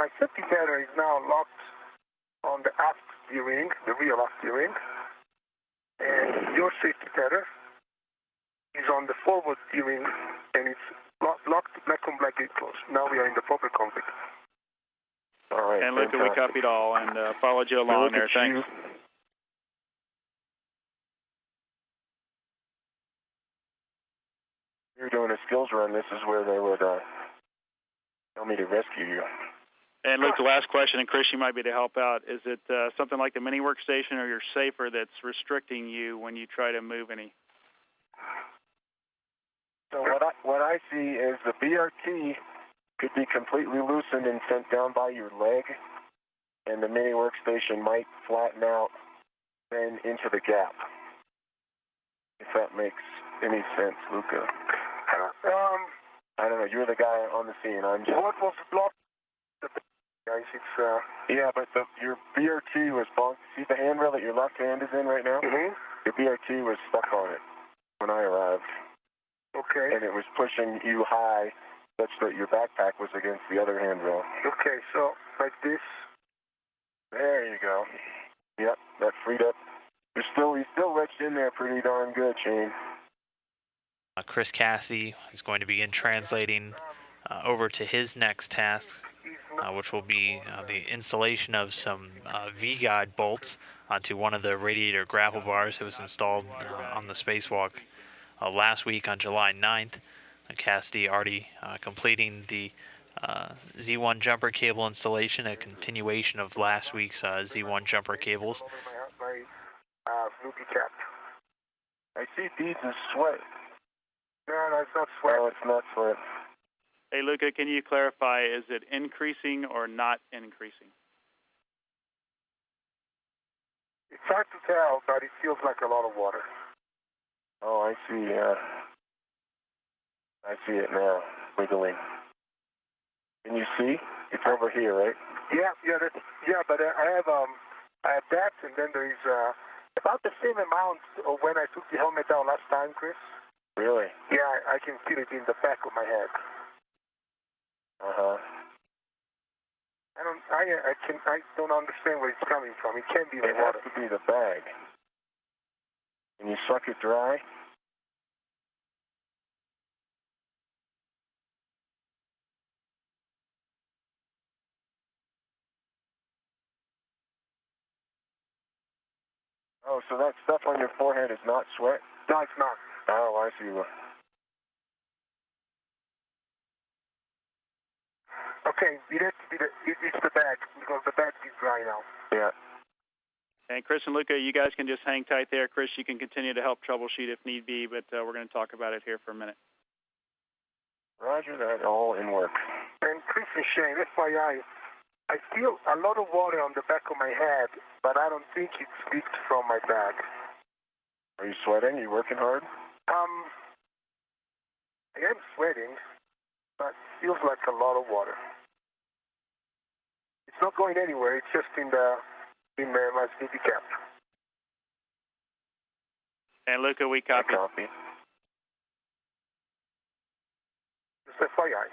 my safety tether is now locked on the aft steering, the rear aft steering, and your safety tether is on the forward steering, and it's locked black on black gate close. Now we are in the proper config. All right. And Luca, we copied all and followed you along there. Thanks. You're doing a skills run. This is where they would tell me to rescue you. And Luca, last question, and Chris, you might be able to help out. Is it something like the mini workstation or your safer that's restricting you when you try to move any? So what I see is the BRT could be completely loosened and sent down by your leg, and the mini workstation might flatten out then into the gap. If that makes any sense, Luca. I don't know. You're the guy on the scene. I'm just... What was blocked? Guys, it's Yeah, but your BRT was bumped. See the handrail that your left hand is in right now? Mm-hmm. Your BRT was stuck on it when I arrived. Okay. And it was pushing you high such that your backpack was against the other handrail. Okay, so like this. There you go. Yep, that freed up. He's still wedged in there pretty darn good, Shane. Chris Cassidy is going to begin translating over to his next task, which will be the installation of some V-guide bolts onto one of the radiator grapple bars that was installed on the Spacewalk last week on July 9th. Cassidy already completing the Z1 jumper cable installation, a continuation of last week's Z1 jumper cables. My Luca cap. I see beads of sweat. No, it's not sweat. No, it's not sweat. Hey, Luca, can you clarify, is it increasing or not increasing? It's hard to tell, but it feels like a lot of water. Oh, I see, yeah. I see it now, wiggling. Can you see? It's over here, right? Yeah, but I have that, and then there is about the same amount of when I took the helmet down last time, Chris. Really? Yeah, I can feel it in the back of my head. Uh-huh. I don't understand where it's coming from. It can't be the water. It has to be the bag. Can you suck it dry? Oh, so that stuff on your forehead is not sweat? No, it's not. Oh, I see. Okay, it has to be it's the bag, because the bag is dry now. Yeah. And Chris and Luca, you guys can just hang tight there. Chris, you can continue to help troubleshoot if need be, but we're going to talk about it here for a minute. Roger that, all in work. And Chris and Shane, FYI, I feel a lot of water on the back of my head, but I don't think it's leaked from my bag. Are you sweating? Are you working hard? I am sweating, but it feels like a lot of water. It's not going anywhere. It's just in my safety cap. And Luca, we copy. Just FYI.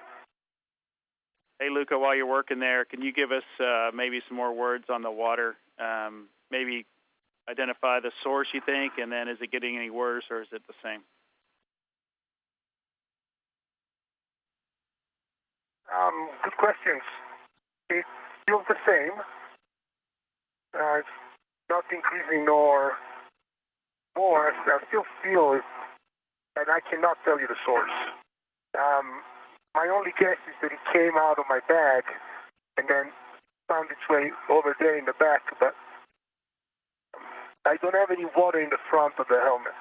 Hey, Luca, while you're working there, can you give us maybe some more words on the water? Maybe identify the source, you think, and then is it getting any worse or is it the same? Good questions. It feels the same. It's not increasing nor more. I still feel it, and I cannot tell you the source. My only guess is that it came out of my bag and then found its way over there in the back, but I don't have any water in the front of the helmet.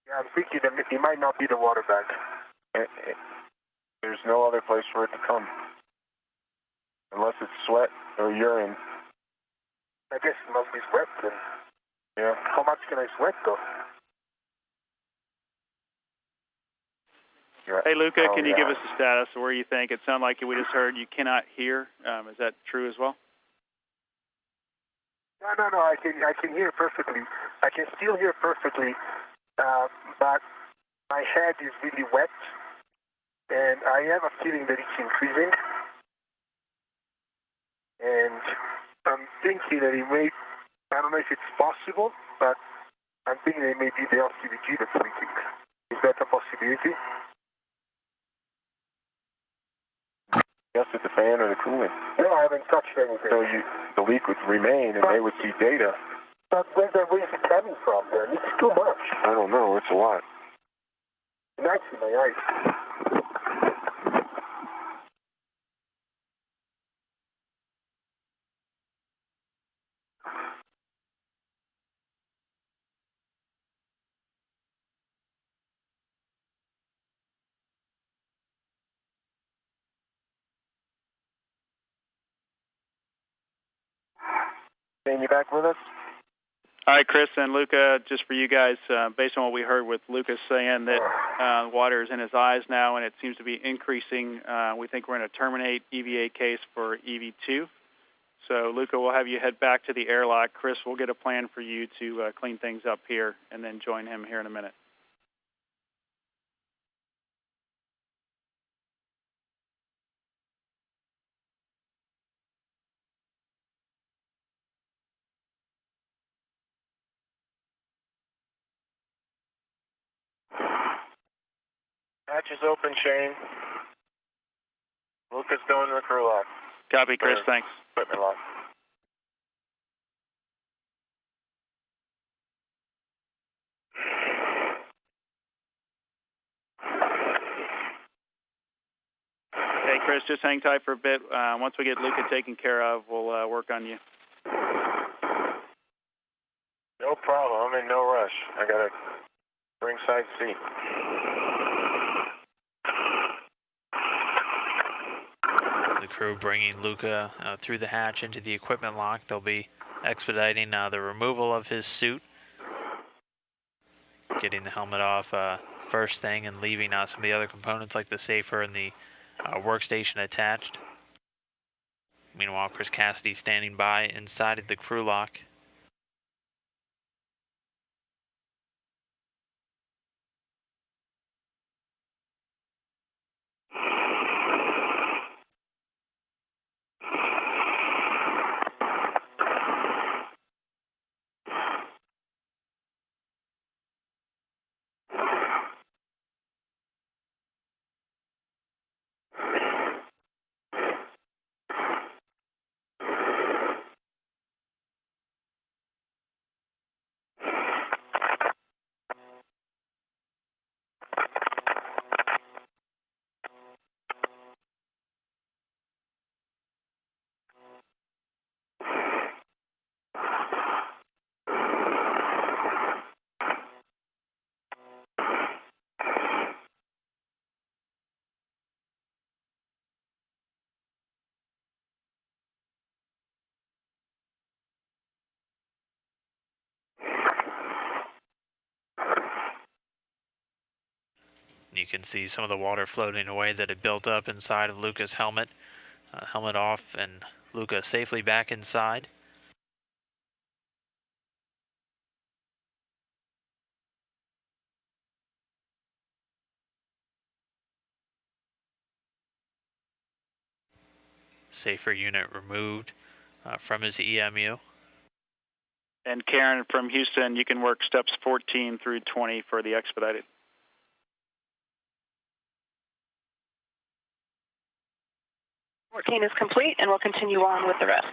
Yeah, I'm thinking that it might not be the water bag. There's no other place for it to come. Unless it's sweat or urine. I guess it must be sweat then. Yeah. How much can I sweat though? Hey, Luca, can you give us a status of where you think? It sounded like we just heard you cannot hear. Is that true as well? No. I can hear perfectly. I can still hear perfectly, but my head is really wet, and I have a feeling that it's increasing. And I'm thinking that it may, I don't know if it's possible, but I'm thinking that it may be the LCVG that's leaking. Is that a possibility? Adjusted the fan or the coolant? No, I haven't touched anything. So the leak would remain, and they would see data. But where is it coming from then? It's too much. I don't know. It's a lot. Nice in my eyes. Shane, you back with us? All right, Chris and Luca, just for you guys, based on what we heard with Luca saying that water is in his eyes now and it seems to be increasing, we think we're going to terminate EVA case for EV2. So, Luca, we'll have you head back to the airlock. Chris, we'll get a plan for you to clean things up here and then join him here in a minute. Hatch is open, Shane. Luca's going to the crew lock. Copy, Chris. Thanks. Equipment lock. Hey, Chris, just hang tight for a bit. Once we get Luca taken care of, we'll work on you. No problem. I'm in no rush. I got a ringside seat. The crew bringing Luca through the hatch into the equipment lock. They'll be expediting the removal of his suit, getting the helmet off first thing, and leaving some of the other components like the safer and the workstation attached. Meanwhile, Chris Cassidy standing by inside of the crew lock. You can see some of the water floating away that had built up inside of Luca's helmet. Helmet off and Luca safely back inside. Safer unit removed from his EMU. And Karen from Houston, you can work steps 14 through 20 for the expedited. 14 is complete, and we'll continue on with the rest.